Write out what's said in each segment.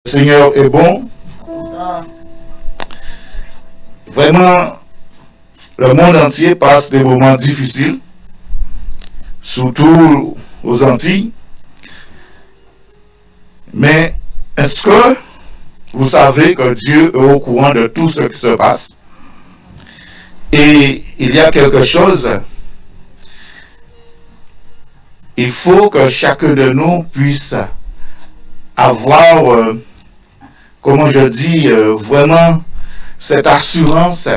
Le Seigneur est bon. Vraiment, le monde entier passe des moments difficiles, surtout aux Antilles. Mais est-ce que vous savez que Dieu est au courant de tout ce qui se passe? Et il y a quelque chose, il faut que chacun de nous puisse avoir, comment je dis, vraiment cette assurance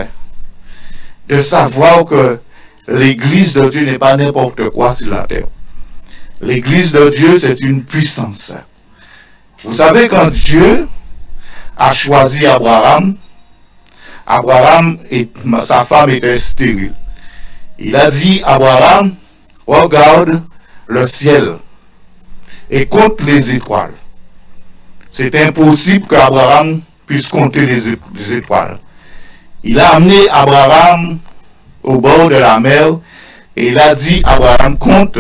de savoir que l'Église de Dieu n'est pas n'importe quoi sur la terre. L'Église de Dieu, c'est une puissance. Vous savez, quand Dieu a choisi Abraham, Abraham et sa femme étaient stériles. Il a dit, Abraham, regarde le ciel et compte les étoiles. C'est impossible qu'Abraham puisse compter les étoiles. Il a amené Abraham au bord de la mer et il a dit, Abraham, compte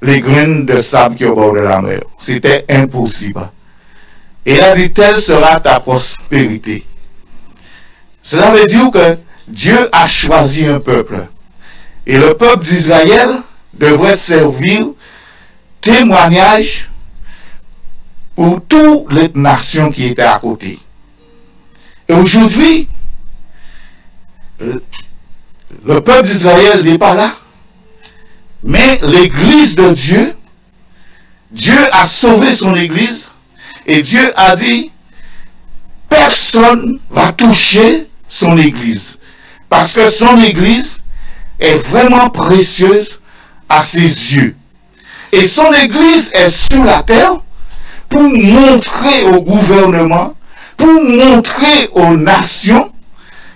les graines de sable qui sont au bord de la mer. C'était impossible. Et il a dit, telle sera ta prospérité. Cela veut dire que Dieu a choisi un peuple. Et le peuple d'Israël devrait servir témoignage pour toutes les nations qui étaient à côté. Et aujourd'hui, le peuple d'Israël n'est pas là. Mais l'Église de Dieu, Dieu a sauvé son Église et Dieu a dit, personne ne va toucher son Église. Parce que son Église est vraiment précieuse à ses yeux. Et son Église est sur la terre pour montrer au gouvernement, pour montrer aux nations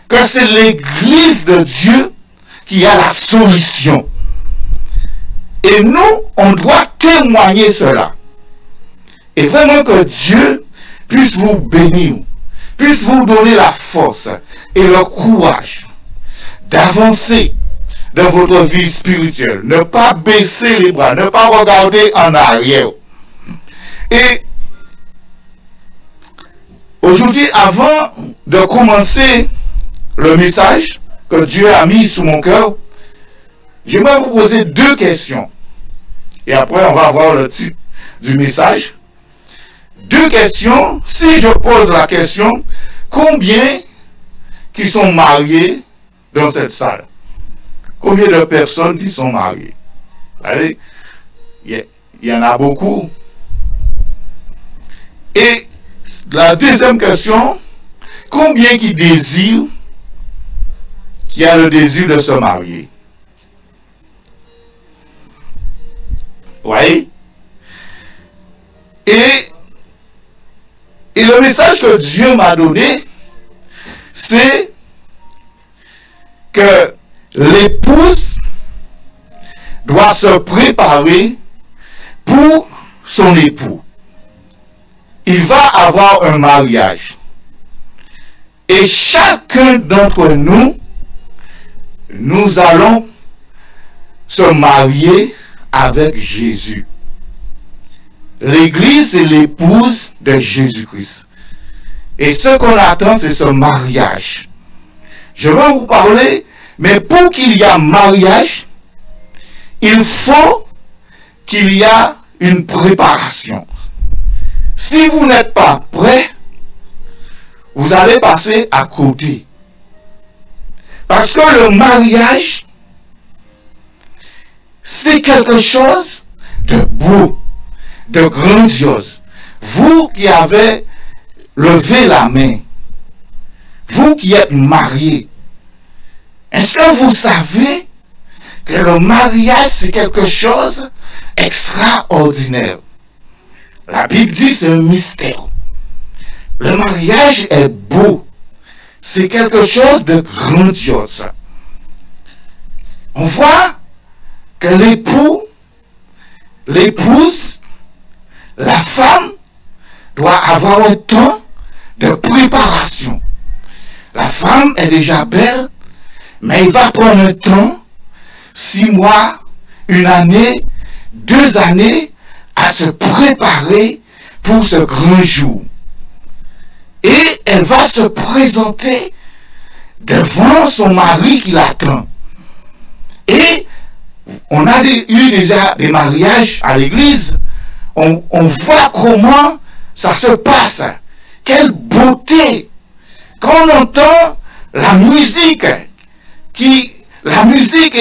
que c'est l'Église de Dieu qui a la solution. Et nous, on doit témoigner cela. Et vraiment que Dieu puisse vous bénir, puisse vous donner la force et le courage d'avancer dans votre vie spirituelle. Ne pas baisser les bras, ne pas regarder en arrière. Et aujourd'hui, avant de commencer le message que Dieu a mis sous mon cœur, j'aimerais vous poser deux questions. Et après, on va voir le titre du message. Deux questions. Si je pose la question, combien qui sont mariés dans cette salle? Combien de personnes qui sont mariées? Allez, il y en a beaucoup. Et la deuxième question, combien qui désirent, qui a le désir de se marier? Oui. Et le message que Dieu m'a donné, c'est que l'épouse doit se préparer pour son époux. Il va avoir un mariage. Et chacun d'entre nous, nous allons se marier avec Jésus. L'Église est l'épouse de Jésus-Christ. Et ce qu'on attend, c'est ce mariage. Je vais vous parler, mais pour qu'il y ait mariage, il faut qu'il y ait une préparation. Si vous n'êtes pas prêt, vous allez passer à côté. Parce que le mariage, c'est quelque chose de beau, de grandiose. Vous qui avez levé la main, vous qui êtes mariés, est-ce que vous savez que le mariage, c'est quelque chose d'extraordinaire? La Bible dit c'est un mystère. Le mariage est beau. C'est quelque chose de grandiose. On voit que l'époux, l'épouse, la femme doit avoir un temps de préparation. La femme est déjà belle, mais il va prendre un temps, 6 mois, 1 année, 2 années, à se préparer pour ce grand jour. Et elle va se présenter devant son mari qui l'attend. Et on a eu déjà des mariages à l'église. On voit comment ça se passe. Quelle beauté. Quand on entend la musique et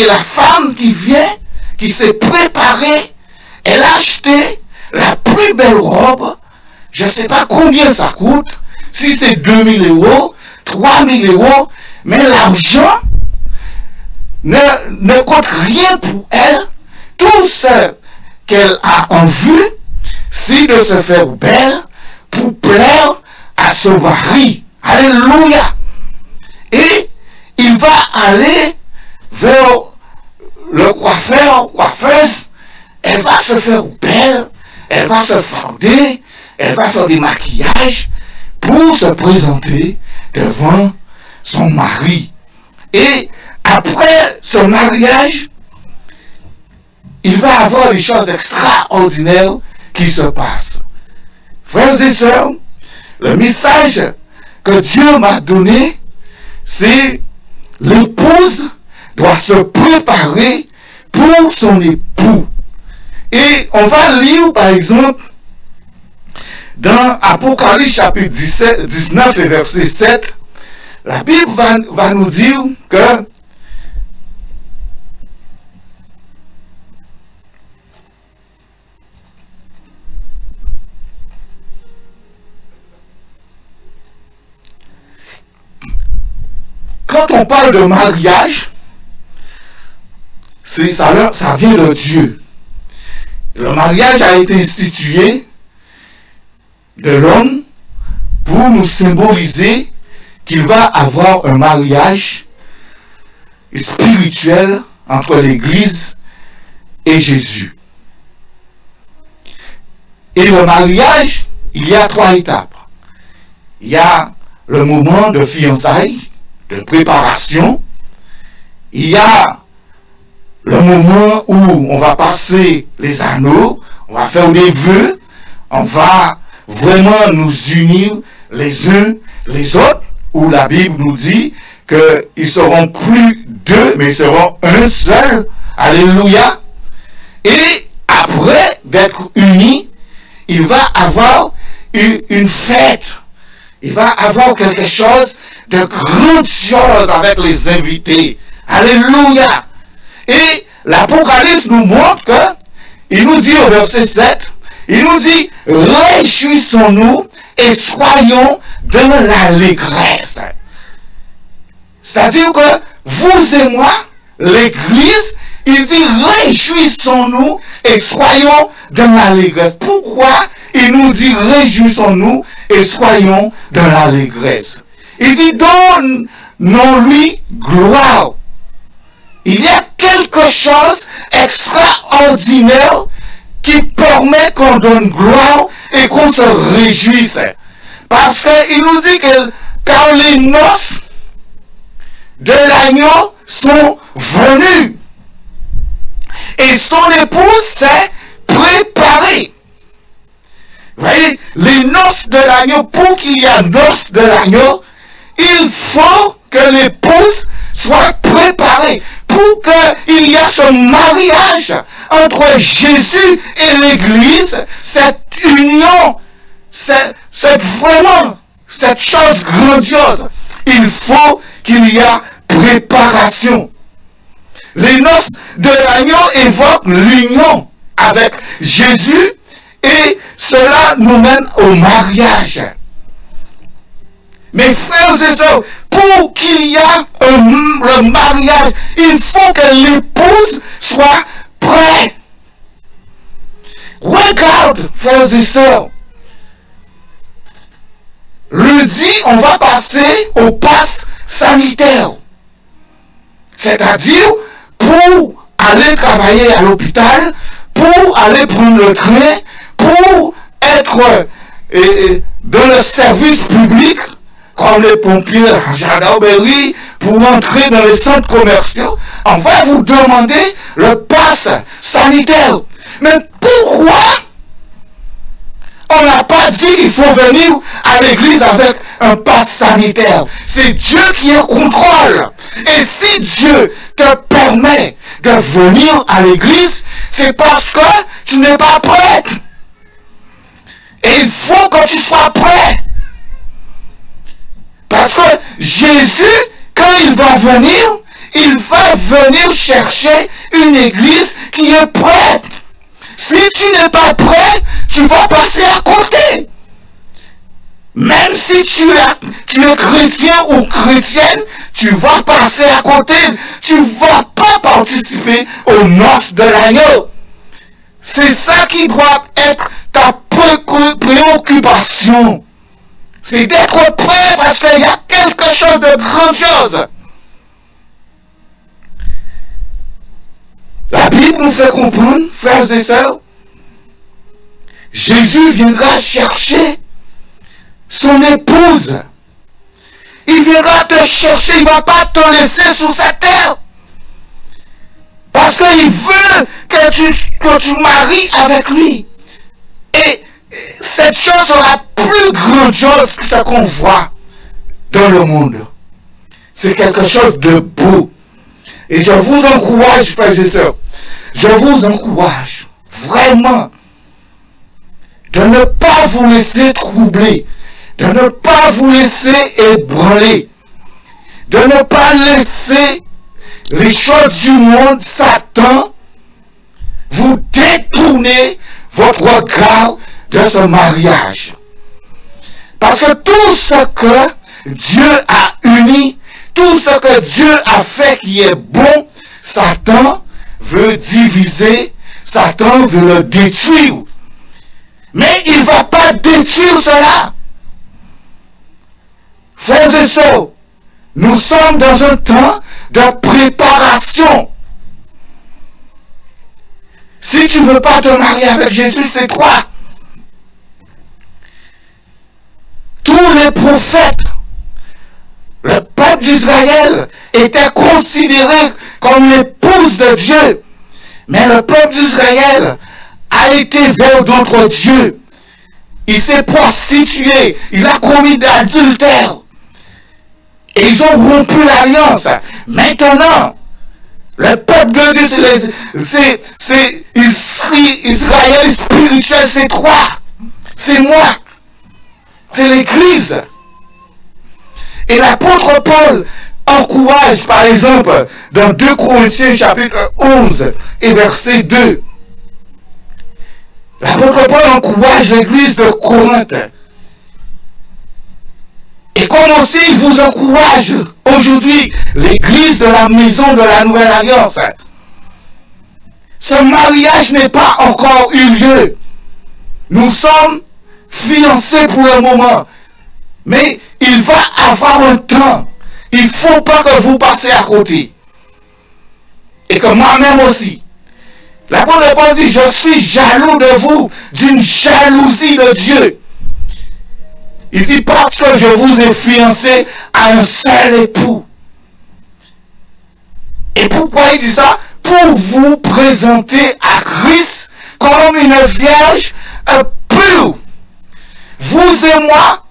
la femme qui vient, qui s'est préparée, elle a acheté la plus belle robe. Je ne sais pas combien ça coûte. Si c'est 2000 euros, 3000 euros, mais l'argent ne coûte rien pour elle. Tout ce qu'elle a en vue, c'est de se faire belle pour plaire à son mari. Alléluia. Et il va aller vers le coiffeur, coiffeuse. Elle va se faire belle, elle va se farder, elle va faire des maquillages pour se présenter devant son mari. Et après ce mariage, il va avoir des choses extraordinaires qui se passent. Frères et sœurs, le message que Dieu m'a donné, c'est l'épouse doit se préparer pour son époux. Et on va lire par exemple dans Apocalypse chapitre 19 et verset 7, la Bible va nous dire que quand on parle de mariage, ça vient de Dieu. Le mariage a été institué de l'homme pour nous symboliser qu'il va avoir un mariage spirituel entre l'Église et Jésus. Et le mariage, il y a 3 étapes. Il y a le moment de fiançailles, de préparation. Il y a le moment où on va passer les anneaux, on va faire des vœux, on va vraiment nous unir les uns les autres, où la Bible nous dit qu'ils seront plus 2, mais ils seront un seul. Alléluia. Et après d'être unis, il va avoir une fête. Il va avoir quelque chose de grandiose avec les invités. Alléluia. Et l'Apocalypse nous montre que, il nous dit au verset 7, il nous dit, réjouissons-nous et soyons dans l'allégresse. C'est-à-dire que vous et moi, l'Église, il dit, réjouissons-nous et soyons dans l'allégresse. Pourquoi il nous dit, réjouissons-nous et soyons dans l'allégresse? Il dit, donnons-lui gloire. Il y a quelque chose d'extraordinaire qui permet qu'on donne gloire et qu'on se réjouisse. Parce qu'il nous dit que quand les noces de l'agneau sont venues et son épouse s'est préparée. Vous voyez, les noces de l'agneau, pour qu'il y ait noces de l'agneau, il faut que l'épouse soit préparée. Pour qu'il y ait ce mariage entre Jésus et l'Église, cette union, vraiment cette chose grandiose, il faut qu'il y ait préparation. Les noces de l'agneau évoquent l'union avec Jésus et cela nous mène au mariage. Mes frères et sœurs, pour qu'il y ait le mariage, il faut que l'épouse soit prête. Regarde, frères et sœurs, lundi, on va passer au pass sanitaire. C'est-à-dire, pour aller travailler à l'hôpital, pour aller prendre le train, pour être dans le service public, comme les pompiers à Gendarmerie, pour entrer dans les centres commerciaux, on va vous demander le pass sanitaire. Mais pourquoi On n'a pas dit qu'il faut venir à l'église avec un pass sanitaire. C'est Dieu qui est au contrôle. Et si Dieu te permet de venir à l'église, c'est parce que tu n'es pas prêt. Et il faut que tu sois prêt. Parce que Jésus, quand il va venir chercher une église qui est prête. Si tu n'es pas prêt, tu vas passer à côté. Même si tu es chrétien ou chrétienne, tu vas passer à côté. Tu ne vas pas participer aux noces de l'agneau. C'est ça qui doit être ta préoccupation. C'est d'être prêt parce qu'il y a quelque chose de grandiose. La Bible nous fait comprendre, frères et sœurs, Jésus viendra chercher son épouse. Il viendra te chercher, il ne va pas te laisser sur cette terre. Parce qu'il veut que tu maries avec lui. Et cette chose sera plus grandiose que ce qu'on voit dans le monde. C'est quelque chose de beau. Et je vous encourage, frères et sœurs, je vous encourage vraiment de ne pas vous laisser troubler, de ne pas vous laisser ébranler, de ne pas laisser les choses du monde, Satan, vous détourner votre regard de ce mariage. Parce que tout ce que Dieu a uni, tout ce que Dieu a fait qui est bon, Satan veut diviser, Satan veut le détruire. Mais il ne va pas détruire cela. Frères et sœurs, nous sommes dans un temps de préparation. Si tu ne veux pas te marier avec Jésus, c'est quoi? Tous les prophètes, le peuple d'Israël était considéré comme l'épouse de Dieu. Mais le peuple d'Israël a été vers d'autres dieux. Il s'est prostitué. Il a commis d'adultère. Et ils ont rompu l'alliance. Maintenant, le peuple de Dieu, c'est Israël spirituel, c'est toi. C'est moi. C'est l'Église. Et l'apôtre Paul encourage, par exemple, dans 2 Corinthiens chapitre 11 et verset 2. L'apôtre Paul encourage l'église de Corinthe. Et comme aussi il vous encourage aujourd'hui l'église de la maison de la Nouvelle Alliance. Ce mariage n'est pas encore eu lieu. Nous sommes fiancés pour le moment. Mais il va avoir un temps. Il ne faut pas que vous passiez à côté. Et que moi-même aussi. L'apôtre Paul dit, je suis jaloux de vous, d'une jalousie de Dieu. Il dit, parce que je vous ai fiancé à un seul époux. Et pourquoi il dit ça? Pour vous présenter à Christ comme une vierge pure. Vous et moi,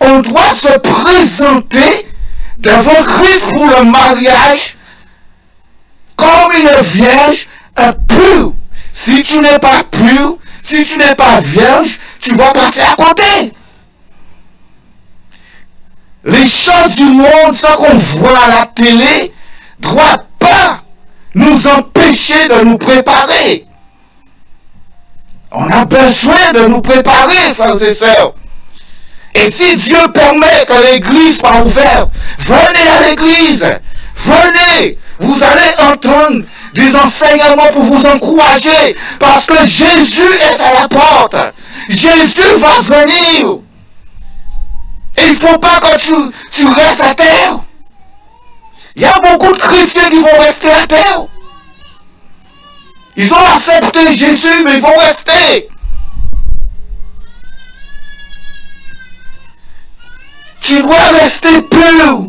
on doit se présenter devant Christ pour le mariage comme une vierge pure. Si tu n'es pas pur, si tu n'es pas vierge, tu vas passer à côté. Les choses du monde, ce qu'on voit à la télé, ne doit pas nous empêcher de nous préparer. On a besoin de nous préparer, frères et sœurs. Et si Dieu permet que l'église soit ouverte, venez à l'église. Venez. Vous allez entendre des enseignements pour vous encourager. Parce que Jésus est à la porte. Jésus va venir. Et il ne faut pas que tu restes à terre. Il y a beaucoup de chrétiens qui vont rester à terre. Ils ont accepté Jésus, mais ils vont rester. Tu dois rester pur.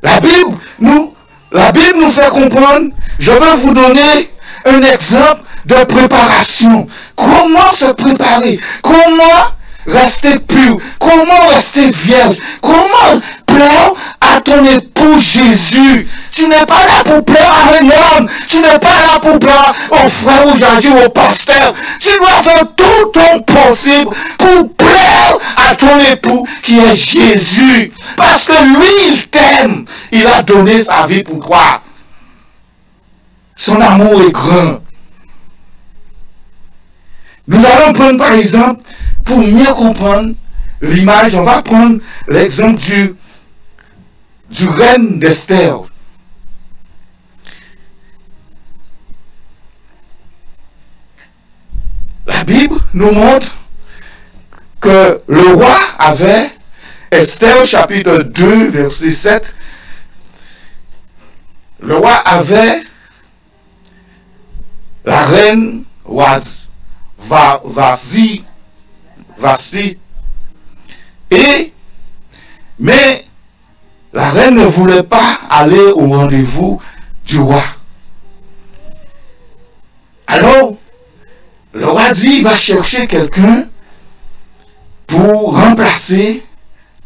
La Bible nous fait comprendre. Je veux vous donner un exemple de préparation. Comment se préparer? Comment rester pur? Comment rester vierge? Comment plaire à ton époux Jésus? Tu n'es pas là pour plaire à un homme. Tu n'es pas là pour plaire au frère aujourd'hui, au pasteur. Tu dois faire tout ton possible pour plaire à ton époux qui est Jésus. Parce que lui, il t'aime. Il a donné sa vie pour toi. Son amour est grand. Nous allons prendre par exemple, pour mieux comprendre l'image, on va prendre l'exemple du règne d'Esther. La Bible nous montre que le roi avait, Esther chapitre 2 verset 7, le roi avait la reine Vasti, mais la reine ne voulait pas aller au rendez-vous du roi. Alors, le roi dit, il va chercher quelqu'un pour remplacer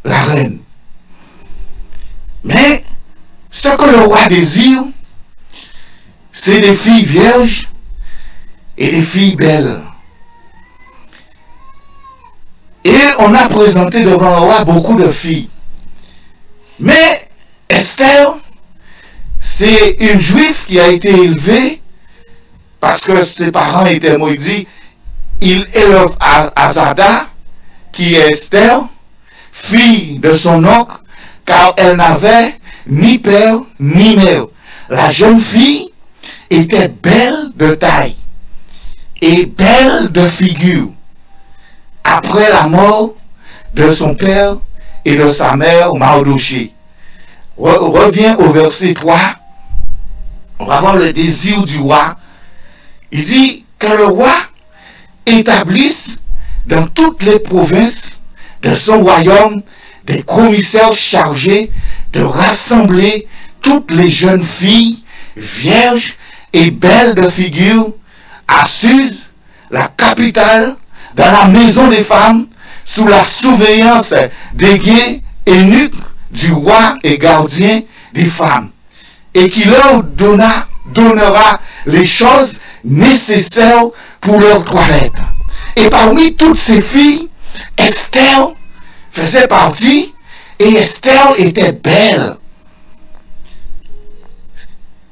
la reine. Mais, ce que le roi désire, c'est des filles vierges et des filles belles. Et on a présenté devant le roi beaucoup de filles. Mais Esther, c'est une juive qui a été élevée parce que ses parents étaient maudits. Il élève Azada, qui est Esther, fille de son oncle, car elle n'avait ni père ni mère. La jeune fille était belle de taille et belle de figure. Après la mort de son père et de sa mère Mardoché. Revient au verset 3. On va voir le désir du roi. Il dit que le roi établisse dans toutes les provinces de son royaume des commissaires chargés de rassembler toutes les jeunes filles vierges et belles de figure à Suse, la capitale, dans la maison des femmes, sous la surveillance des guets eunuques du roi et gardien des femmes, et qui leur donnera les choses nécessaires pour leur toilette. Et parmi toutes ces filles, Esther faisait partie, et Esther était belle.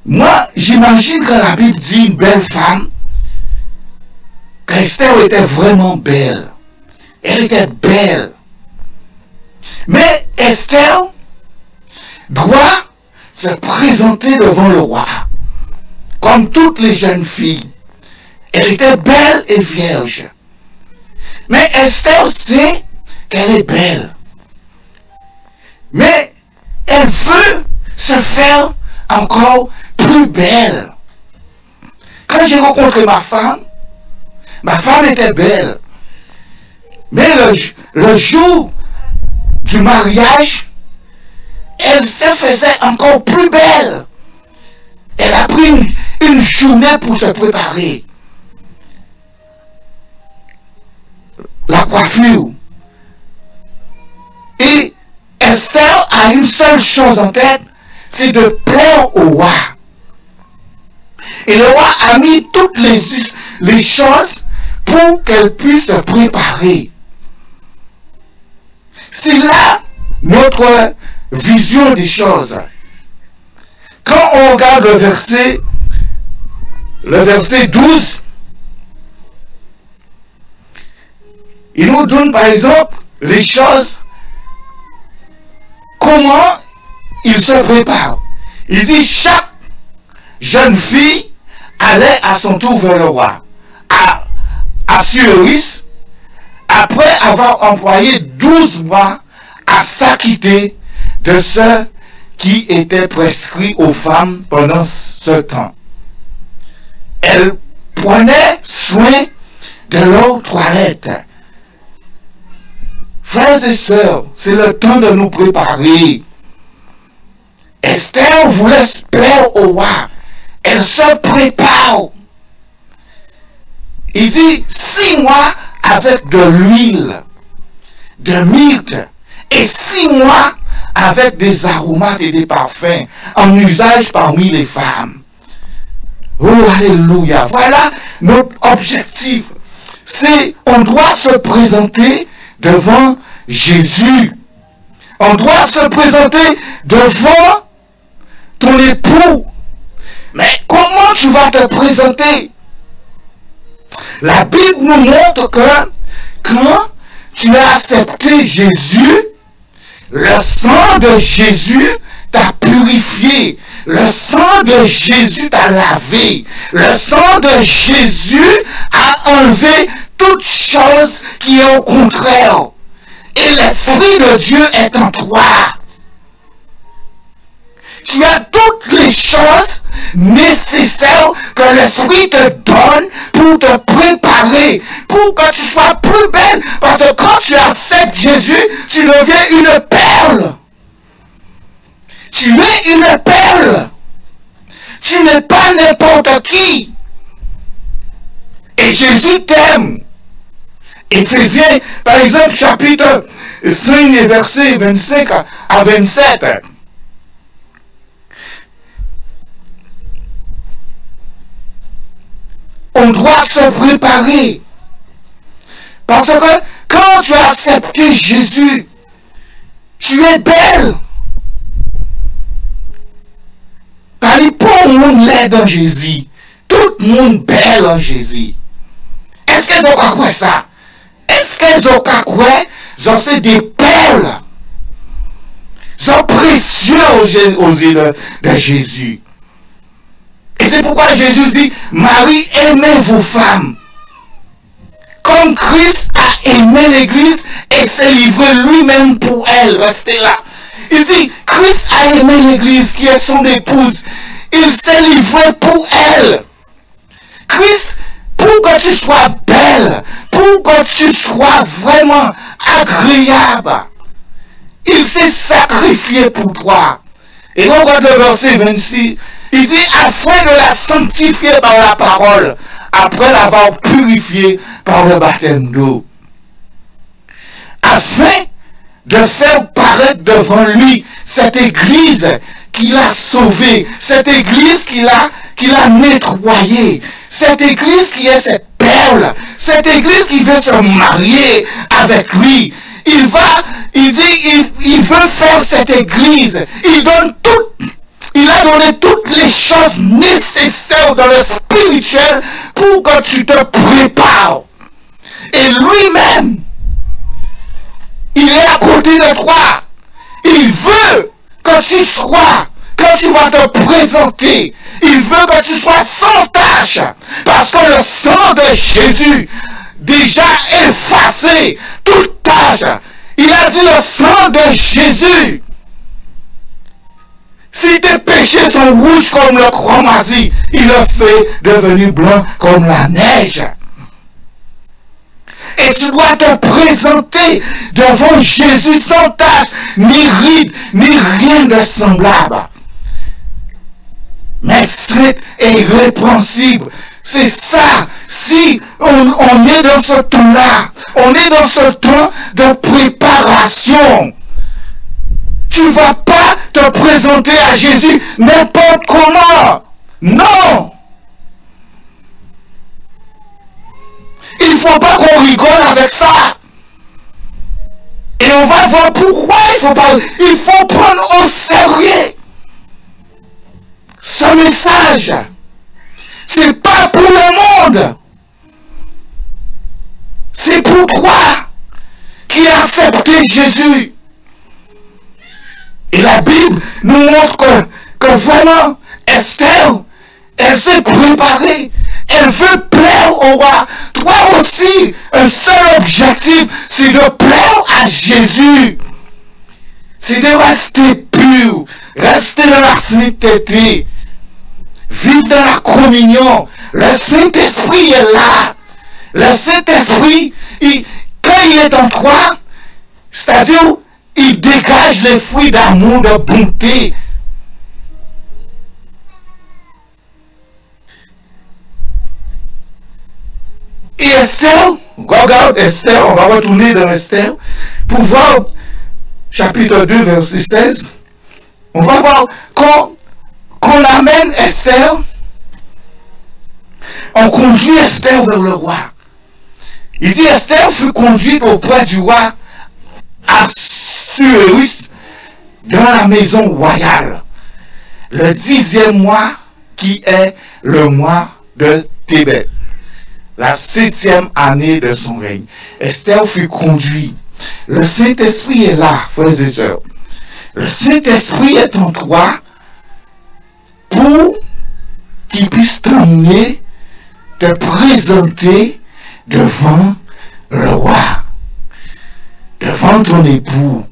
Moi, j'imagine que la Bible dit une belle femme, qu'Esther était vraiment belle. Elle était belle. Mais Esther doit se présenter devant le roi, comme toutes les jeunes filles. Elle était belle et vierge. Mais Esther sait qu'elle est belle. Mais elle veut se faire encore plus belle. Quand j'ai rencontré ma femme était belle. Mais le jour du mariage, elle se faisait encore plus belle. Elle a pris une journée pour se préparer. La coiffure. Et Esther a une seule chose en tête, c'est de plaire au roi. Et le roi a mis toutes les choses pour qu'elle puisse se préparer. C'est là notre vision des choses. Quand on regarde le verset 12, il nous donne par exemple les choses, comment il se prépare. Il dit chaque jeune fille allait à son tour vers le roi. Assuérus, après avoir employé 12 mois à s'acquitter de ce qui était prescrit aux femmes pendant ce temps. Elle prenait soin de leur toilette. Frères et sœurs, c'est le temps de nous préparer. Esther voulait plaire au roi. Elle se prépare. Il dit 6 mois avec de l'huile, de myrte, et 6 mois avec des aromates et des parfums en usage parmi les femmes. Oh, alléluia. Voilà notre objectif. C'est, on doit se présenter devant Jésus. On doit se présenter devant ton époux. Mais comment tu vas te présenter? La Bible nous montre que quand tu as accepté Jésus, le sang de Jésus t'a purifié. Le sang de Jésus t'a lavé. Le sang de Jésus a enlevé toute chose qui est au contraire. Et l'Esprit de Dieu est en toi. Tu as toutes les choses nécessaires que l'Esprit te donne pour te préparer, pour que tu sois plus belle. Parce que quand tu acceptes Jésus, tu deviens une perle. Tu es une perle. Tu n'es pas n'importe qui. Et Jésus t'aime. Éphésiens, par exemple, chapitre 5, versets 25 à 27. On doit se préparer. Parce que quand tu as accepté Jésus, tu es belle. Pas le monde l'aide en Jésus. Tout le monde belle en Jésus. Est-ce qu'elles ont quoi ça? Est-ce qu'elles ont quoi? C'est des perles. Sont précieux aux yeux de Jésus. Et c'est pourquoi Jésus dit, Marie, aimez vos femmes. Comme Christ a aimé l'Église et s'est livré lui-même pour elle. Restez là. Il dit, Christ a aimé l'Église qui est son épouse. Il s'est livré pour elle. Christ, pour que tu sois belle, pour que tu sois vraiment agréable, il s'est sacrifié pour toi. Et on regarde le verset 26, il dit, afin de la sanctifier par la parole, après l'avoir purifiée par le baptême d'eau. Afin de faire paraître devant lui cette église qu'il a sauvée, cette église qu'il a nettoyée, cette église qui est cette perle, cette église qui veut se marier avec lui. Il veut faire cette église. Il a donné toutes les choses nécessaires dans le spirituel pour que tu te prépares. Et lui-même, il est à côté de toi. Il veut que tu sois, quand tu vas te présenter, il veut que tu sois sans tache. Parce que le sang de Jésus déjà effacé toute tache. Il a dit le sang de Jésus. Si tes péchés sont rouges comme le chromazine, il le fait devenir blanc comme la neige. Et tu dois te présenter devant Jésus sans tache, ni ride, ni rien de semblable. Mais saint et irrépréhensible. C'est ça. Si on est dans ce temps-là, on est dans ce temps de préparation. Tu ne vas pas te présenter à Jésus n'importe comment. Non. Il ne faut pas qu'on rigole avec ça. Et on va voir pourquoi il faut prendre au sérieux ce message. C'est pas pour le monde. C'est pour toi qui as accepté Jésus. Et la Bible nous montre que vraiment, Esther, elle s'est préparée. Elle veut plaire au roi. Toi aussi, un seul objectif, c'est de plaire à Jésus. C'est de rester pur, rester dans la sainteté, vivre dans la communion. Le Saint-Esprit est là. Le Saint-Esprit, quand il est en toi, c'est-à-dire, il dégage les fruits d'amour, de bonté. Esther, regarde Esther, on va retourner dans Esther, pour voir chapitre 2, verset 16. On va voir qu'on amène Esther, on conduit Esther vers le roi. Il dit Esther fut conduite auprès du roi Assuérus dans la maison royale, le 10e mois qui est le mois de Tébet, la 7e année de son règne. Esther fut conduite. Le Saint-Esprit est là, frères et sœurs. Le Saint-Esprit est en toi pour qu'il puisse t'emmener, te présenter devant le roi, devant ton époux.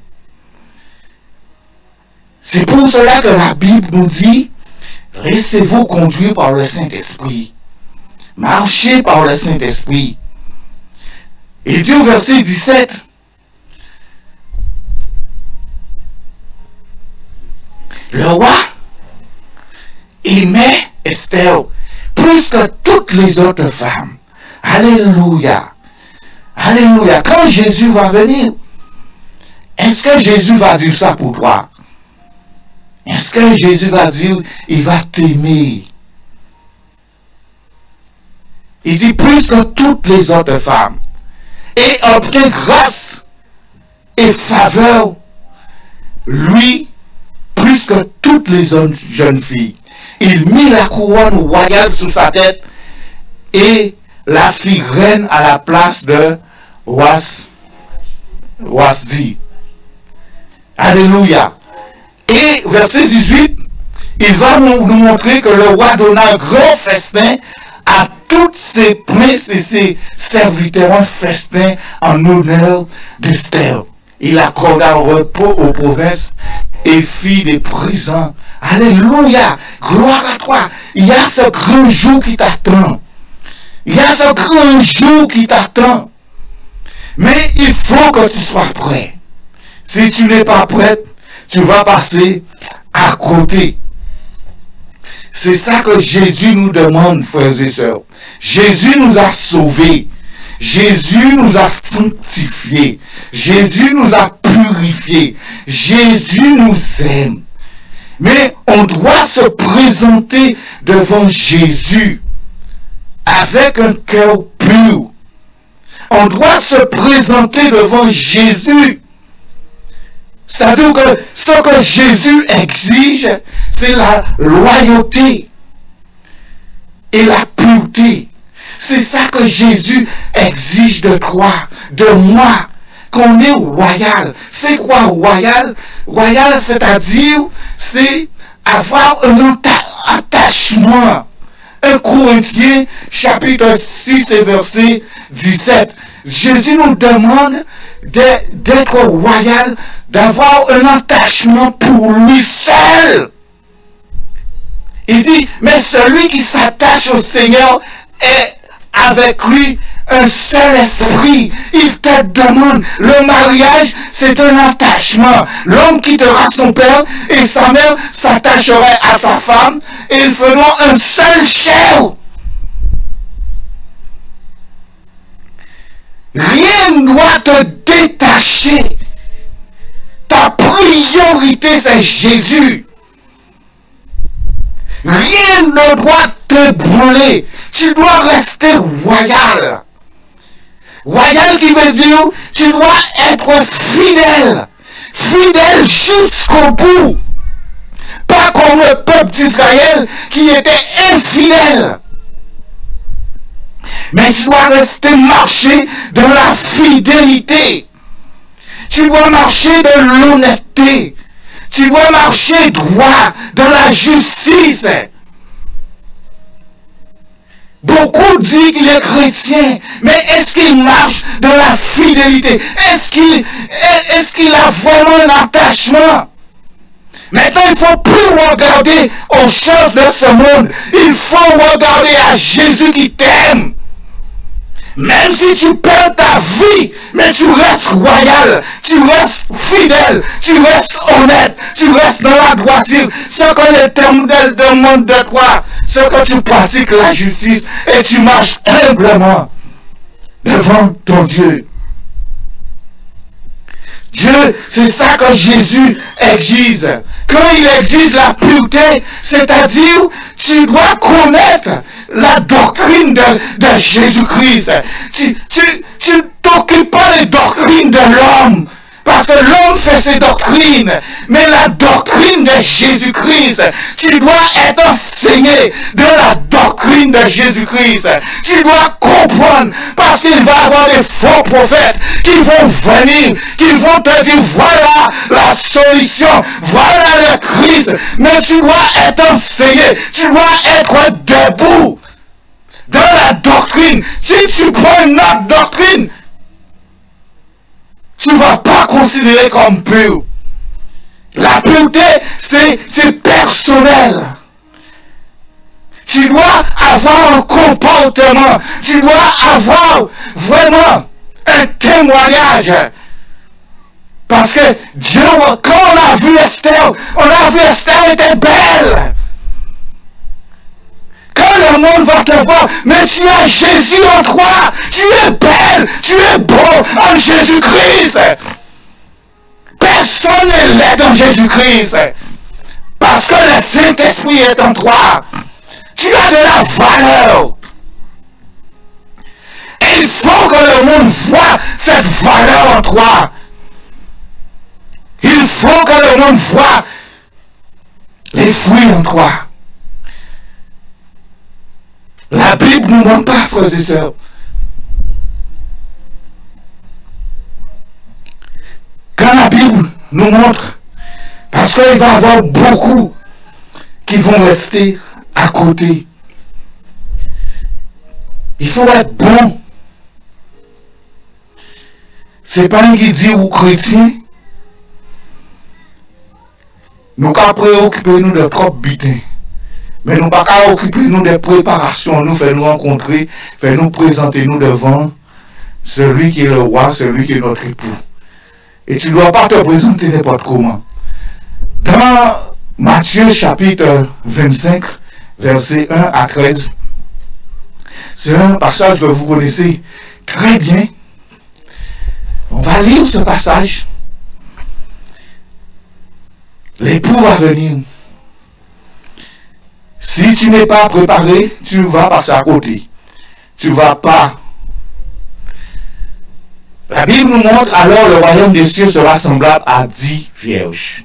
C'est pour cela que la Bible nous dit, laissez-vous conduire par le Saint-Esprit. Marchez par le Saint-Esprit. Il dit au verset 17, le roi aimait Esther plus que toutes les autres femmes. Alléluia. Alléluia. Quand Jésus va venir, est-ce que Jésus va dire ça pour toi? Est-ce que Jésus va dire, il va t'aimer? Il dit plus que toutes les autres femmes. Et obtient grâce et faveur, lui, plus que toutes les jeunes filles. Il mit la couronne royale sous sa tête et la fit reine à la place de Wasdi. Alléluia. Et verset 18, il va nous montrer que le roi donna un grand festin à tous ses princes et ses serviteurs, un festin en honneur d'Esther. Il accorda repos aux provinces et fit des présents. Alléluia, gloire à toi. Il y a ce grand jour qui t'attend. Il y a ce grand jour qui t'attend. Mais il faut que tu sois prêt. Si tu n'es pas prête, tu vas passer à côté. C'est ça que Jésus nous demande, frères et sœurs. Jésus nous a sauvés. Jésus nous a sanctifiés. Jésus nous a purifiés. Jésus nous aime. Mais on doit se présenter devant Jésus avec un cœur pur. On doit se présenter devant Jésus. C'est-à-dire que ce que Jésus exige, c'est la loyauté et la pureté. C'est ça que Jésus exige de toi, de moi, qu'on est royal. C'est quoi royal? Royal, c'est-à-dire, c'est avoir un attachement. 1 Corinthiens, chapitre 6 et verset 17. Jésus nous demande d'être royal, d'avoir un attachement pour lui seul. Il dit, mais celui qui s'attache au Seigneur est avec lui un seul esprit. Il te demande, le mariage, c'est un attachement. L'homme quittera son père et sa mère s'attacherait à sa femme et ils feront un seul chair. Rien ne doit te détacher. Ta priorité, c'est Jésus. Rien ne doit te brûler. Tu dois rester royal. Royal qui veut dire, tu dois être fidèle. Fidèle jusqu'au bout. Pas comme le peuple d'Israël qui était infidèle. Mais tu dois rester marcher dans la fidélité. Tu dois marcher dans l'honnêteté. Tu dois marcher droit dans la justice. Beaucoup disent qu'il est chrétien, mais est-ce qu'il marche dans la fidélité? Est-ce qu'il a vraiment un attachement? Maintenant, il ne faut plus regarder aux choses de ce monde. Il faut regarder à Jésus qui t'aime. Même si tu perds ta vie, mais tu restes royal, tu restes fidèle, tu restes honnête, tu restes dans la droiture. Ce que l'Éternel demande de toi, c'est que tu pratiques la justice et tu marches humblement devant ton Dieu. Dieu, c'est ça que Jésus exige. Quand il exige la pureté, c'est-à-dire, tu dois connaître la doctrine de Jésus-Christ. Tu t'occupes pas des doctrines de l'homme. Parce que l'homme fait ses doctrines, mais la doctrine de Jésus-Christ, tu dois être enseigné de la doctrine de Jésus-Christ. Tu dois comprendre, parce qu'il va y avoir des faux prophètes qui vont venir, qui vont te dire, voilà la solution, voilà le Christ. Mais tu dois être enseigné, tu dois être debout dans la doctrine. Si tu prends une autre doctrine, tu ne vas pas considérer comme pur. La pureté, c'est personnel. Tu dois avoir un comportement. Tu dois avoir vraiment un témoignage. Parce que Dieu, quand on a vu Esther était belle. Quand le monde va te voir, mais tu as Jésus en toi, tu es belle, tu es beau en Jésus-Christ. Personne n'est laid en Jésus-Christ. Parce que le Saint-Esprit est en toi. Tu as de la valeur. Et il faut que le monde voit cette valeur en toi. Il faut que le monde voit les fruits en toi. La Bible ne nous montre pas, frères et sœurs. Quand la Bible nous montre, parce qu'il va y avoir beaucoup qui vont rester à côté. Il faut être bon. C'est pas un qui dit aux chrétiens, nous qu'à préoccuper nous de propres butins. Mais nous ne pouvons pas occuper nous des préparations, nous faire nous rencontrer, faire nous présenter nous devant celui qui est le roi, celui qui est notre époux. Et tu ne dois pas te présenter n'importe comment. Dans Matthieu chapitre 25, versets 1 à 13, c'est un passage que vous connaissez très bien. On va lire ce passage. L'époux va venir. Si tu n'es pas préparé, tu vas passer à côté. Tu ne vas pas. La Bible nous montre, alors le royaume des cieux sera semblable à 10 vierges.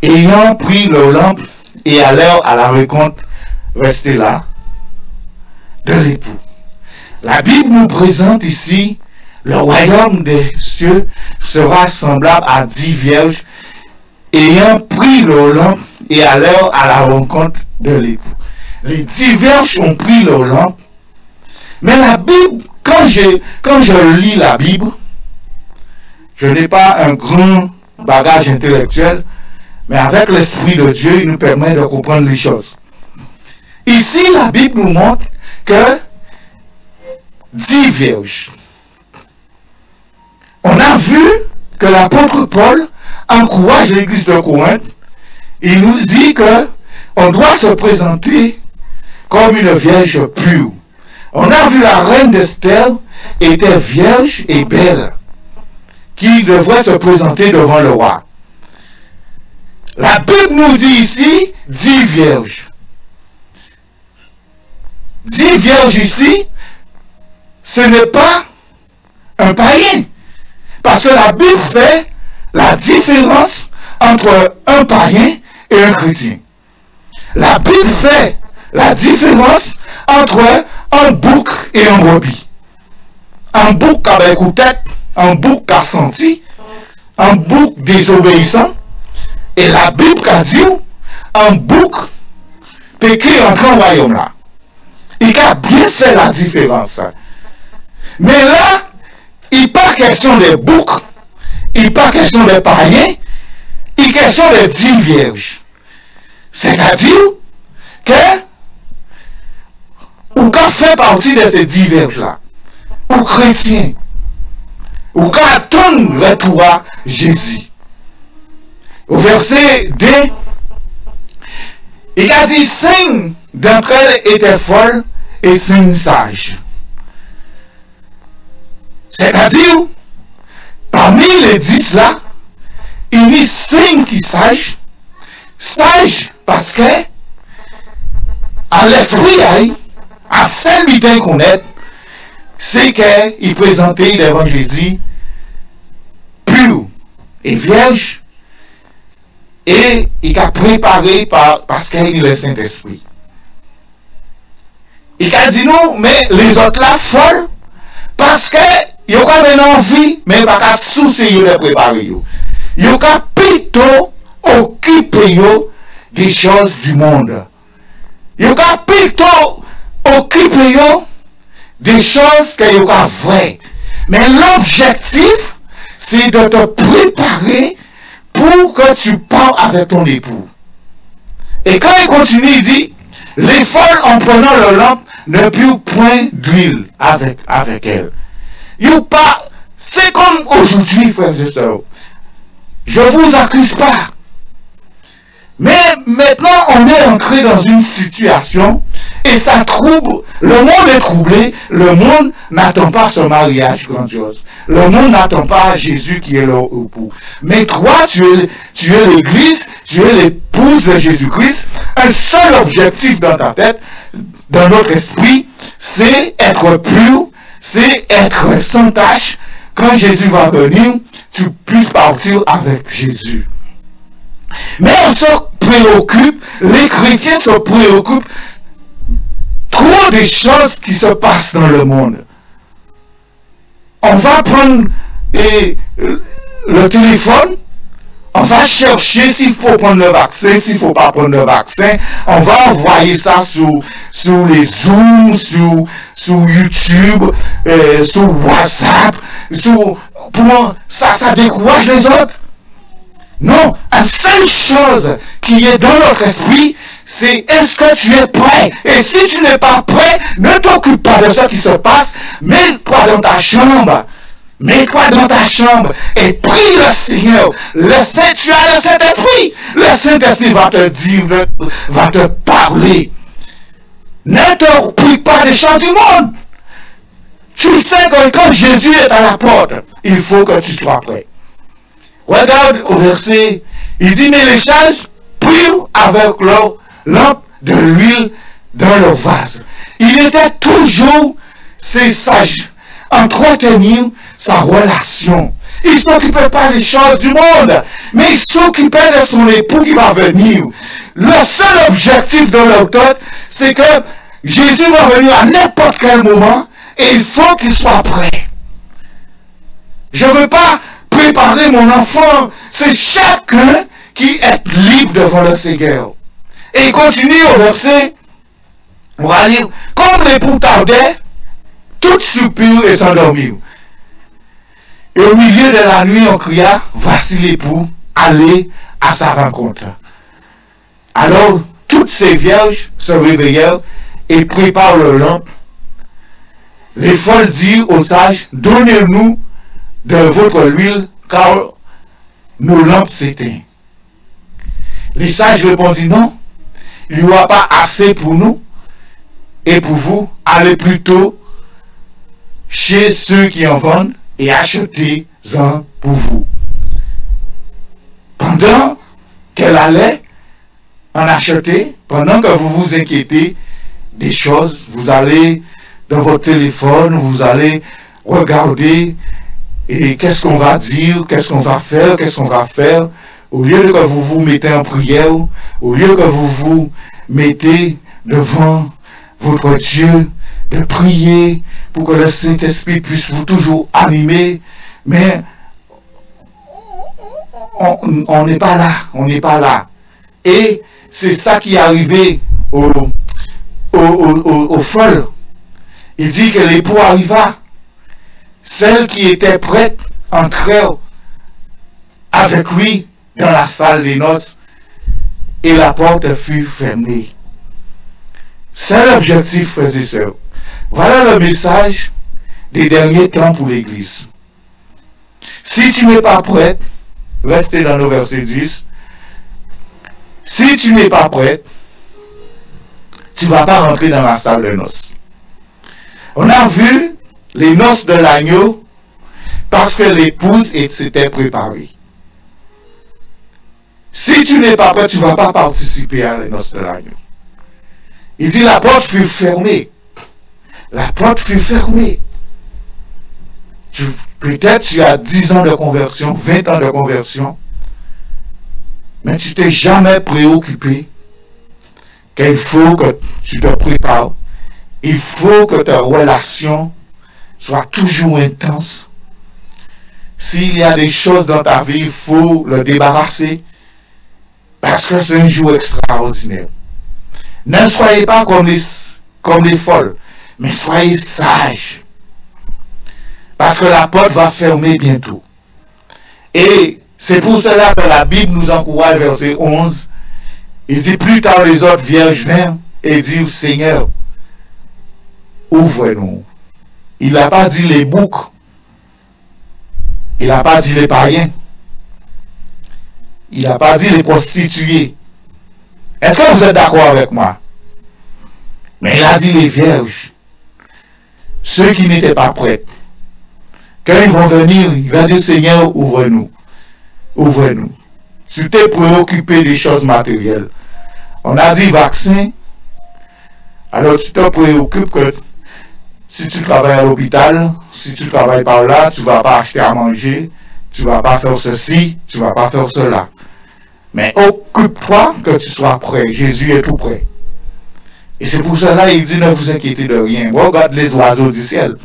Ayant pris leur lampe et allèrent à la rencontre, restez là, de l'époux. La Bible nous présente ici, le royaume des cieux sera semblable à 10 vierges, ayant pris leur lampe et allèrent à la rencontre de l'époux. Les 10 vierges ont pris leur lampe. Mais la Bible, quand je lis la Bible, je n'ai pas un grand bagage intellectuel, mais avec l'Esprit de Dieu, il nous permet de comprendre les choses. Ici, la Bible nous montre que 10 vierges. On a vu que l'apôtre Paul encourage l'église de Corinthe. Il nous dit que on doit se présenter comme une vierge pure. On a vu la reine d'Esther était vierge et belle, qui devrait se présenter devant le roi. La Bible nous dit ici 10 vierges. 10 vierges ici, ce n'est pas un païen. Parce que la Bible fait la différence entre un païen et un chrétien. La Bible fait la différence entre un bouc et un brebis. Un bouc avec une tête, un bouc a senti, un bouc désobéissant, et la Bible a dit un bouc péché entre un royaume là. Il a bien fait la différence. Mais là, il n'est pas question des boucs, il n'est pas question des païens, il est question des 10 vierges. C'est-à-dire que ou quand fait partie de ces 10 vierges-là, ou chrétien, ou quand attendre le retour à Jésus. Au verset 2, il a dit 5 d'entre elles étaient folles et 5 sages. C'est-à-dire, parmi les 10 là, il y a 5 qui sages. Sages parce que, à l'esprit, à seul but qu'on est, c'est qu'il présentait devant Jésus pur et vierge, et il a préparé parce qu'il est le Saint-Esprit. Il a dit non, mais les autres là, folles, parce que ils ont quand même envie, mais ils n'ont pas souci de préparer. Ils ont plutôt occupé des choses du monde. Ils ont plutôt occupé des choses qui sont vraies. Mais l'objectif, c'est de te préparer pour que tu parles avec ton époux. Et quand il continue, il dit, les folles en prenant leur lampe ne purent point d'huile avec elle. C'est comme aujourd'hui, frères et sœurs. Je ne vous accuse pas. Mais maintenant, on est entré dans une situation et ça trouble. Le monde est troublé. Le monde n'attend pas ce mariage grandiose. Le monde n'attend pas Jésus qui est leur époux. Mais toi, tu es l'Église, tu es l'épouse de Jésus-Christ. Un seul objectif dans ta tête, dans notre esprit, c'est être pur, c'est être sans tache. Quand Jésus va venir, tu puisses partir avec Jésus. Mais on se préoccupe, les chrétiens se préoccupent trop des choses qui se passent dans le monde. On va prendre le téléphone, on va chercher s'il faut prendre le vaccin, s'il ne faut pas prendre le vaccin, on va envoyer ça sur les Zooms, sur YouTube, sur WhatsApp, ça décourage les autres. Non, la seule chose qui est dans notre esprit, c'est est-ce que tu es prêt? Et si tu n'es pas prêt, ne t'occupe pas de ce qui se passe, mets-toi dans ta chambre. Mets-toi dans ta chambre et prie le Seigneur. Tu as le Saint-Esprit. Le Saint-Esprit va te dire, va te parler. Ne te prie pas des choses du monde. Tu sais que quand Jésus est à la porte, il faut que tu sois prêt. Regarde au verset, il dit, mais les sages prirent avec leur lampe de l'huile dans leur vase. Il était toujours, ces sages, entretenir sa relation. Il ne s'occupait pas des choses du monde, mais il s'occupait de son époux qui va venir. Le seul objectif de leur tête, c'est que Jésus va venir à n'importe quel moment et il faut qu'il soit prêt. Je ne veux pas préparer mon enfant, c'est chacun qui est libre devant le Seigneur. Et il continue au verset, on va lire, comme l'époux tardait, tout soupir et s'endormir. Et au milieu de la nuit, on cria, voici l'époux, allez à sa rencontre. Alors, toutes ces vierges se réveillèrent et préparent leur lampe. Les folles dirent aux sages, donnez-nous de votre huile, car nos lampes s'éteignent. Les sages répondirent, non, il n'y aura pas assez pour nous et pour vous, allez plutôt chez ceux qui en vendent et achetez-en pour vous. Pendant qu'elle allait en acheter, pendant que vous vous inquiétez des choses, vous allez dans votre téléphone, vous allez regarder et qu'est-ce qu'on va dire, qu'est-ce qu'on va faire, au lieu de que vous vous mettez en prière, au lieu que vous vous mettez devant votre Dieu, de prier pour que le Saint-Esprit puisse vous toujours animer, mais on n'est pas là, Et c'est ça qui est arrivé aux folles. Il dit que l'époux arriva. Celles qui étaient prêtes entrèrent avec lui dans la salle des noces et la porte fut fermée. C'est l'objectif, frères et sœurs. Voilà le message des derniers temps pour l'Église. Si tu n'es pas prête, restez dans le verset 10. Si tu n'es pas prête, tu ne vas pas rentrer dans la salle de noces. On a vu les noces de l'agneau parce que l'épouse s'était préparée. Si tu n'es pas prêt, tu ne vas pas participer à la noces de l'agneau. Il dit la porte fut fermée. La porte fut fermée. Peut-être tu as 10 ans de conversion, 20 ans de conversion, mais tu t'es jamais préoccupé qu'il faut que tu te prépares. Il faut que ta relation soit toujours intense. S'il y a des choses dans ta vie, il faut le débarrasser parce que c'est un jour extraordinaire. Ne soyez pas comme les folles, mais soyez sages. Parce que la porte va fermer bientôt. Et c'est pour cela que la Bible nous encourage, verset 11. Il dit, plus tard les autres vierges vinrent et dirent, Seigneur, ouvre-nous. Il n'a pas dit les boucs. Il n'a pas dit les païens. Il n'a pas dit les prostituées. Est-ce que vous êtes d'accord avec moi? Mais il a dit les vierges. Ceux qui n'étaient pas prêts. Quand ils vont venir, il va dire, Seigneur, ouvre-nous. Ouvre-nous. Tu t'es préoccupé des choses matérielles. On a dit vaccin. Alors tu te préoccupes que si tu travailles à l'hôpital, si tu travailles par là, tu ne vas pas acheter à manger, tu ne vas pas faire ceci, tu ne vas pas faire cela. Mais occupe-toi que tu sois prêt. Jésus est tout prêt. Et c'est pour cela qu'il dit, ne vous inquiétez de rien. Regarde les oiseaux du ciel.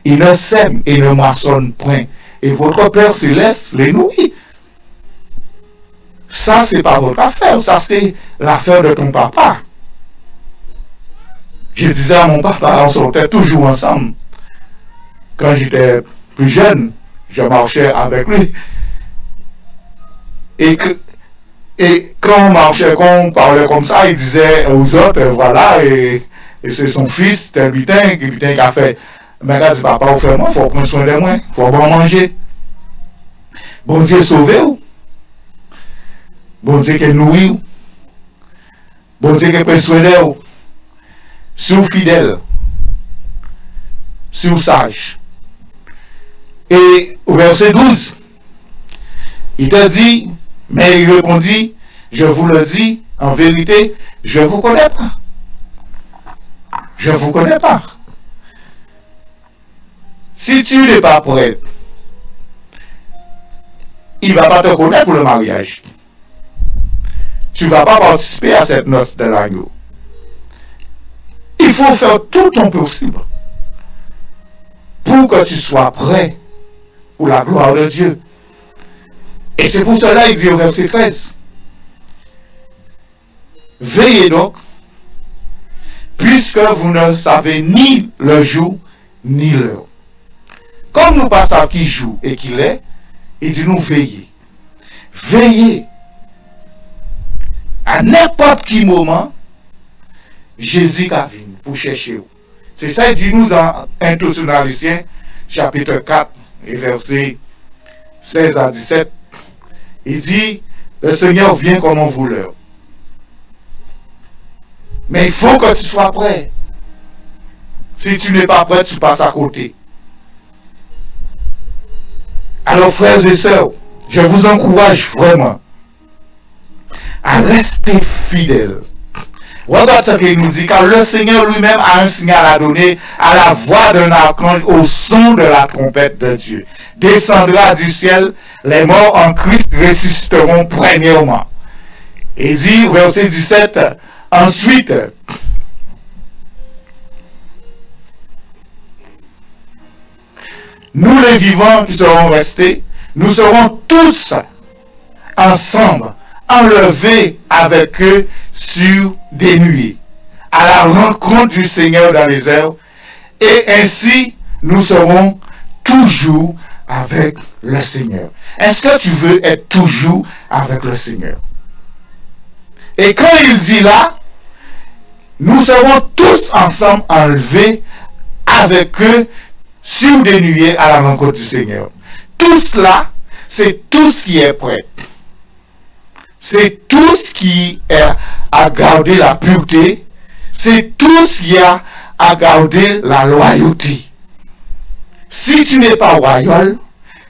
Ils ne sèment et ne moissonnent point. Et votre Père Céleste les nourrit. Ça, c'est pas votre affaire. Ça, c'est l'affaire de ton papa. Je disais à mon papa, on sortait toujours ensemble. Quand j'étais plus jeune, je marchais avec lui. Et quand on marchait, quand on parlait comme ça, il disait aux autres, voilà, et c'est son fils, tel butin qui a fait. Mais là, je dis, papa, au fait, il faut prendre soin de moi, il faut bon manger. Bon Dieu sauvé ou? Bon Dieu qui nourrit ou? Bon Dieu qui prend soin de ou? Sous fidèle, sous sage. Et au verset 12, il te dit, mais il répondit, je vous le dis, en vérité, je ne vous connais pas. Je ne vous connais pas. Si tu n'es pas prêt, il ne va pas te connaître pour le mariage. Tu ne vas pas participer à cette noce de l'agneau. Il faut faire tout ton possible pour que tu sois prêt pour la gloire de Dieu. Et c'est pour cela qu'il dit au verset 13, veillez donc, puisque vous ne savez ni le jour ni l'heure. Comme nous pas savons qui joue et qui l'est, il dit nous veillez. Veillez. À n'importe quel moment, Jésus a venu pour chercher vous. C'est ça, il dit nous dans 1 Thessaloniciens, chapitre 4, et versets 16 à 17. Il dit, le Seigneur vient comme un voleur. Mais il faut que tu sois prêt. Si tu n'es pas prêt, tu passes à côté. Alors, frères et sœurs, je vous encourage vraiment à rester fidèles. Regarde ce qu'il nous dit, car le Seigneur lui-même a un signal à donner à la voix d'un archange au son de la trompette de Dieu. Descendra du ciel, les morts en Christ ressusciteront premièrement. Et dit, verset 17, ensuite, nous les vivants qui serons restés, nous serons tous ensemble, enlevés avec eux sur des nuées, à la rencontre du Seigneur dans les airs, et ainsi nous serons toujours avec le Seigneur. Est-ce que tu veux être toujours avec le Seigneur? Et quand il dit là, nous serons tous ensemble enlevés avec eux sur des nuées à la rencontre du Seigneur. Tout cela, c'est tout ce qui est prêt. C'est tout ce qui est à garder la pureté. C'est tout ce qui a à garder la loyauté. Si tu n'es pas royal,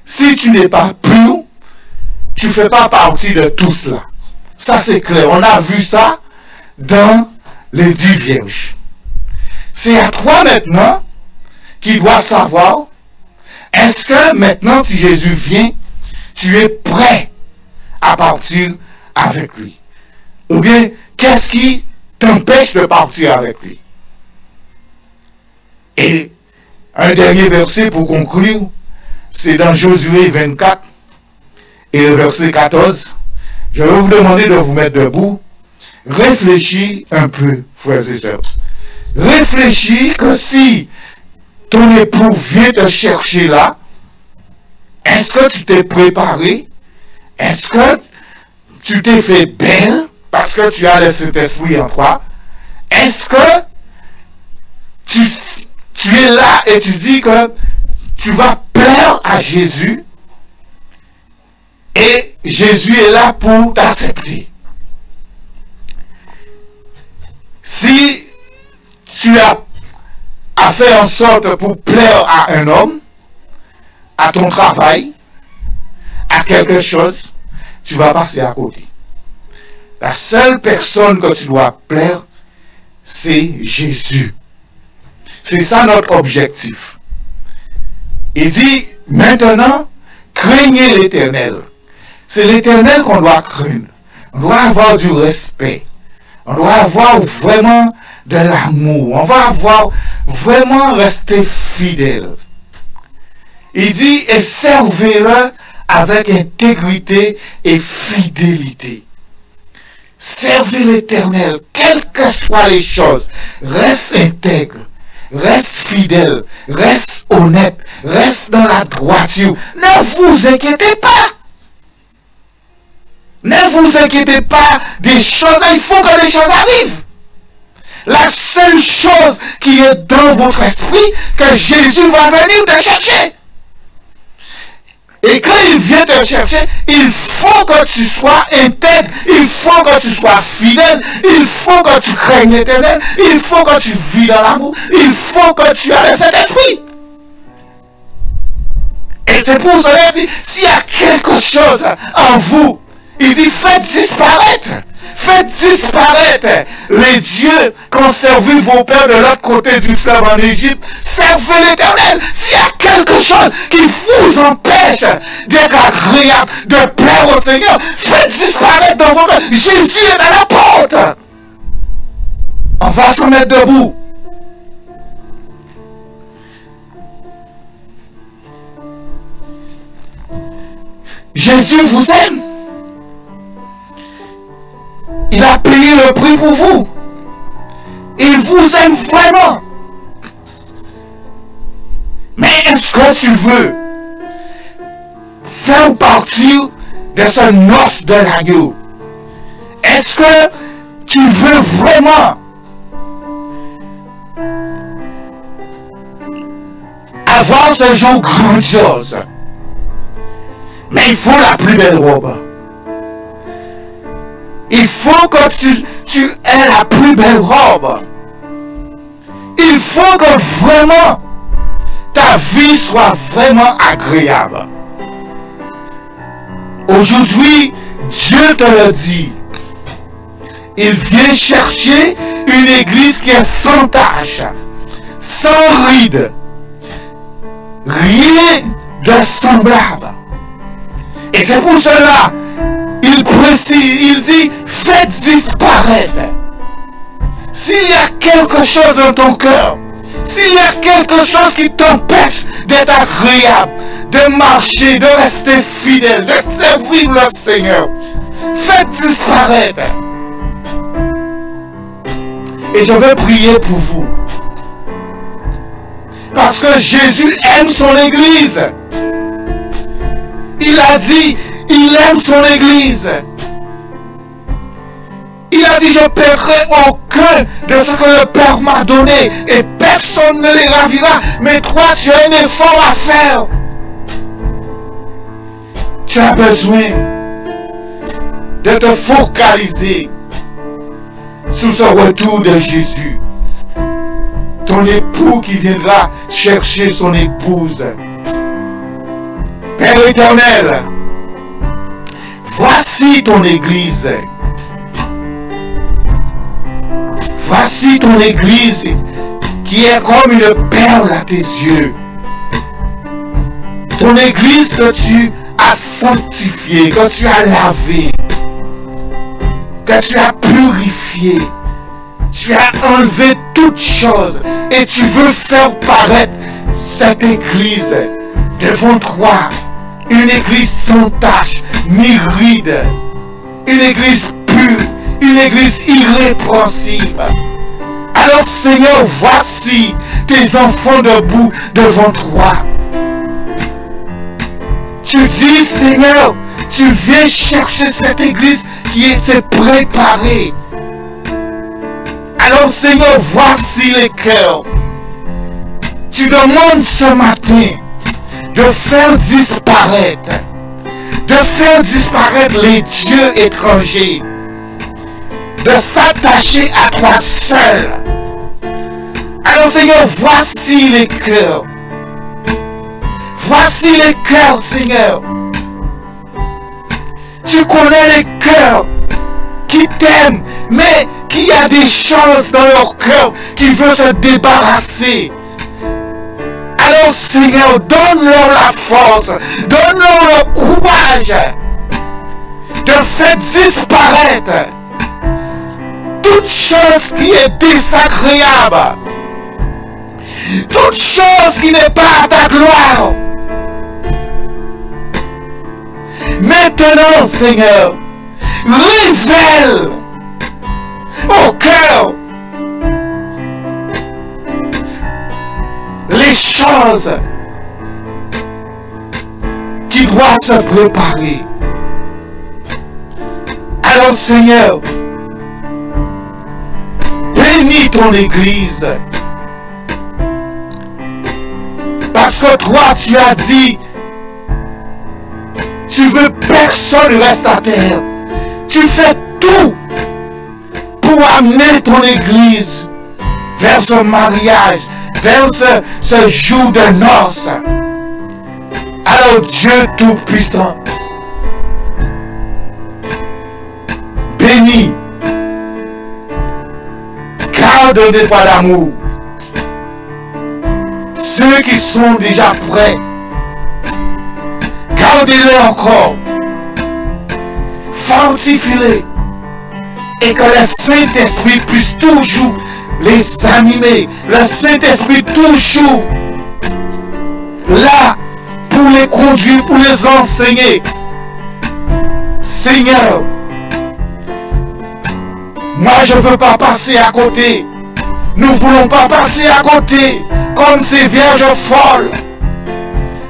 Si tu n'es pas pur, tu ne fais pas partie de tout cela. Ça, c'est clair. On a vu ça dans les 10 vierges. C'est à toi maintenant qui dois savoir, est-ce que maintenant, si Jésus vient, tu es prêt à partir avec lui? Ou bien, qu'est-ce qui t'empêche de partir avec lui? Et un dernier verset pour conclure, c'est dans Josué 24 et le verset 14. Je vais vous demander de vous mettre debout. Réfléchis un peu, frères et sœurs. Réfléchis que si ton époux vient te chercher là, est-ce que tu t'es préparé? Est-ce que tu t'es fait belle parce que tu as le Saint-Esprit en toi? Est-ce que tu es là et tu dis que tu vas plaire à Jésus et Jésus est là pour t'accepter? Si tu as fait en sorte pour plaire à un homme, à ton travail, à quelque chose, tu vas passer à côté. La seule personne que tu dois plaire, c'est Jésus. C'est ça notre objectif. Il dit, maintenant, craignez l'Éternel. C'est l'Éternel qu'on doit craindre. On doit avoir du respect. On doit avoir vraiment de l'amour. On va avoir vraiment rester fidèle. Il dit, et servez-le avec intégrité et fidélité. Servez l'Éternel, quelles que soient les choses. Reste intègre, reste fidèle, reste honnête, reste dans la droiture. Ne vous inquiétez pas. Ne vous inquiétez pas des choses. Il faut que les choses arrivent. La seule chose qui est dans votre esprit, que Jésus va venir te chercher. Et quand il vient te chercher, il faut que tu sois intègre, il faut que tu sois fidèle, il faut que tu craignes l'Éternel, il faut que tu vis dans l'amour, il faut que tu aies cet esprit. Et c'est pour cela qu'il dit, s'il y a quelque chose en vous, il dit, faites disparaître les dieux qu'ont servi vos pères de l'autre côté du fleuve en Égypte. Servez l'Éternel. S'il y a quelque chose qui vous empêche d'être agréable, de plaire au Seigneur, faites disparaître dans votre... Jésus est à la porte. On va se mettre debout. Jésus vous aime. Il a payé le prix pour vous. Il vous aime vraiment. Mais est-ce que tu veux faire partie de ce noce de l'agneau? Est-ce que tu veux vraiment avoir ce jour grandiose? Mais il faut la plus belle robe. Il faut que tu aies la plus belle robe. Il faut que vraiment ta vie soit vraiment agréable. Aujourd'hui, Dieu te le dit. Il vient chercher une église qui est sans tache, sans ride, rien de semblable. Et c'est pour cela, il précise, il dit, faites disparaître. S'il y a quelque chose dans ton cœur, s'il y a quelque chose qui t'empêche d'être agréable, de marcher, de rester fidèle, de servir le Seigneur, faites disparaître. Et je vais prier pour vous. Parce que Jésus aime son église. Il a dit, il aime son église. Il a dit, je perdrai aucun de ce que le Père m'a donné et personne ne les ravira. Mais toi, tu as un effort à faire. Tu as besoin de te focaliser sur ce retour de Jésus. Ton époux qui viendra chercher son épouse. Père éternel, voici ton Église. Voici ton Église qui est comme une perle à tes yeux. Ton Église que tu as sanctifiée, que tu as lavée, que tu as purifiée. Tu as enlevé toutes choses et tu veux faire paraître cette Église devant toi. Une Église sans tache, ni ride. Une Église pure, une Église irrépréhensible. Alors Seigneur, voici tes enfants debout devant toi. Tu dis Seigneur, tu viens chercher cette Église qui s'est préparée. Alors Seigneur, voici les cœurs. Tu demandes ce matin de faire disparaître les dieux étrangers, de s'attacher à toi seul. Alors Seigneur, voici les cœurs. Voici les cœurs, Seigneur. Tu connais les cœurs qui t'aiment, mais qui a des choses dans leur cœur qui veulent se débarrasser. Alors Seigneur, donne-leur la force, donne-leur le courage de faire disparaître toute chose qui est désagréable, toute chose qui n'est pas à ta gloire. Maintenant, Seigneur, révèle au cœur les choses qui doivent se préparer. Alors, Seigneur, bénis ton Église. Parce que toi, tu as dit, tu veux personne reste à terre. Tu fais tout pour amener ton Église vers ce mariage, vers ce jour de noces. Alors Dieu Tout-Puissant, bénis, garde des pas d'amour. Ceux qui sont déjà prêts, gardez-les encore, fortifie-les, et que le Saint-Esprit puisse toujours les animer. Le Saint-Esprit toujours là pour les conduire, pour les enseigner. Seigneur, moi je ne veux pas passer à côté. Nous ne voulons pas passer à côté comme ces vierges folles.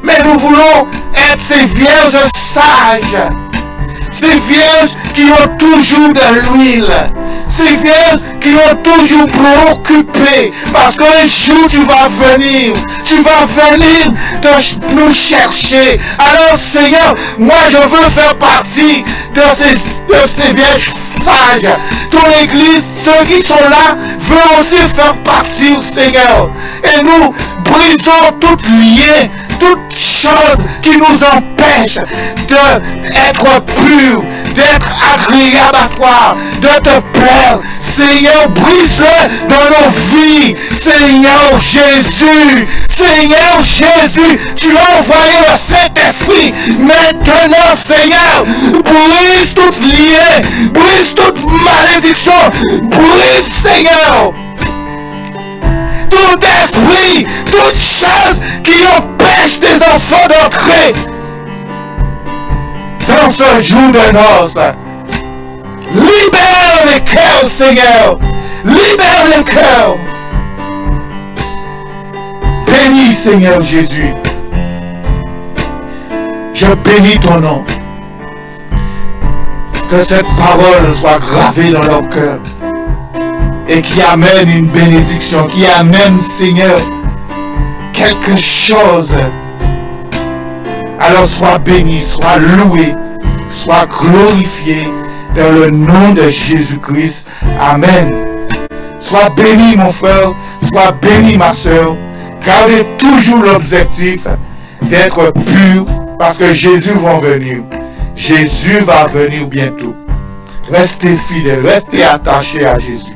Mais nous voulons être ces vierges sages. Ces vierges qui ont toujours de l'huile. Ces vierges qui ont toujours préoccupé. Parce qu'un jour tu vas venir. Tu vas venir nous chercher. Alors Seigneur, moi je veux faire partie de ces vierges sages. Ton Église, ceux qui sont là, veulent aussi faire partie, Seigneur. Et nous brisons tout lien, toute chose qui nous empêche d'être purs, d'être agréables à toi, de te plaire. Seigneur, brise-le dans nos vies. Seigneur Jésus, Seigneur Jésus, tu as envoyé le Saint-Esprit. Maintenant, Seigneur, brise tout lien, brise toute malédiction, brise, Seigneur, tout esprit, toute chose qui empêche tes enfants d'entrer dans ce jour de noces. Libère les cœurs, Seigneur. Libère les cœurs. Bénis, Seigneur Jésus. Je bénis ton nom. Que cette parole soit gravée dans leur cœur. Et qui amène une bénédiction. Qui amène, Seigneur, quelque chose. Alors sois béni, sois loué, sois glorifié dans le nom de Jésus-Christ. Amen. Sois béni mon frère, sois béni ma soeur. Gardez toujours l'objectif d'être pur Parce que Jésus va venir. Jésus va venir bientôt. Restez fidèles, restez attachés à Jésus.